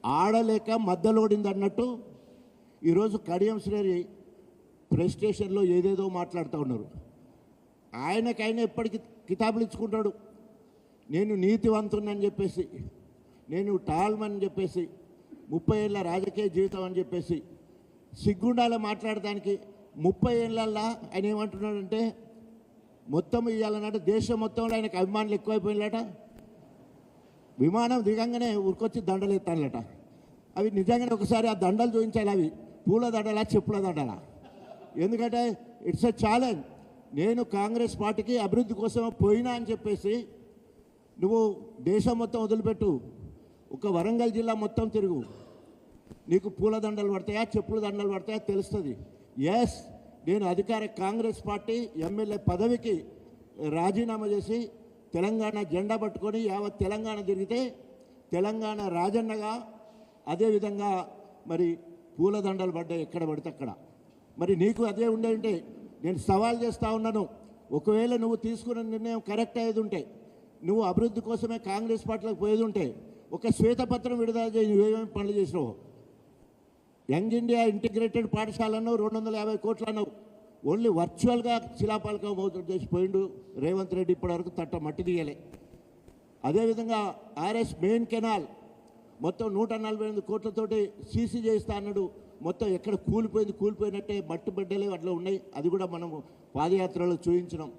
ఆడలేక మద్దలోడింది అన్నట్టు ఈరోజు కడియం శ్రేణి ప్రెస్ స్టేషన్లో ఏదేదో మాట్లాడుతూ ఉన్నారు. ఆయనకైనా ఎప్పటికీ కితాబులు ఇచ్చుకుంటాడు. నేను నీతివంతుని చెప్పేసి, నేను టాల్మని చెప్పేసి, 30 ఏళ్ళ రాజకీయ జీవితం అని చెప్పేసి సిగ్గుండాల మాట్లాడడానికి 30 ఏళ్ళల్లా ఆయన ఏమంటున్నాడంటే మొత్తం ఇవ్వాలన్నట్టు దేశం మొత్తంలో ఆయనకు అభిమానులు ఎక్కువైపోయినట. విమానం దిగంగానే ఉరికొచ్చి దండలు ఎత్తాలట. అవి నిజంగానే ఒకసారి ఆ దండలు చూపించాలి. అవి పూల దండలా చెప్పుల దండలా? ఎందుకంటే ఇట్స్ ఎ ఛాలెంజ్. నేను కాంగ్రెస్ పార్టీకి అభివృద్ధి కోసం పోయినా అని చెప్పేసి నువ్వు దేశం మొత్తం వదిలిపెట్టు, ఒక వరంగల్ జిల్లా మొత్తం తిరుగు, నీకు పూల దండలు పడతాయా చెప్పుల దండలు పడతాయా తెలుస్తుంది. ఎస్, నేను అధికార కాంగ్రెస్ పార్టీ ఎమ్మెల్యే పదవికి రాజీనామా చేసి తెలంగాణ జెండా పట్టుకొని యావత్ తెలంగాణ తిరిగితే తెలంగాణ రాజన్నగా అదేవిధంగా మరి పూలదండలు పడ్డాయి ఎక్కడ పడితే అక్కడ. మరి నీకు అదే ఉంటే నేను సవాల్ చేస్తూ ఉన్నాను. ఒకవేళ నువ్వు తీసుకున్న నిర్ణయం కరెక్ట్ అయ్యేది ఉంటే, నువ్వు అభివృద్ధి కోసమే కాంగ్రెస్ పార్టీలకు పోయేది ఉంటే ఒక శ్వేతపత్రం విడుదల చేయి. నువ్వేమేమి పనులు చేసినావు? యంగ్ ఇండియా ఇంటిగ్రేటెడ్ పాఠశాలను 250 కోట్లు అన్నావు. ఓన్లీ వర్చువల్గా శిలాపాలకం చేసిపోయిండు రేవంత్ రెడ్డి. ఇప్పటివరకు తట్ట మట్టి తీయలే. అదేవిధంగా ఆర్ఎస్ మెయిన్ కెనాల్ మొత్తం 148 కోట్లతోటి సీసీ చేస్తా అన్నాడు. మొత్తం ఎక్కడ కూలిపోయినట్టే మట్టి బిడ్డలే అట్లా ఉన్నాయి. అది కూడా మనం పాదయాత్రలో చూపించినాం.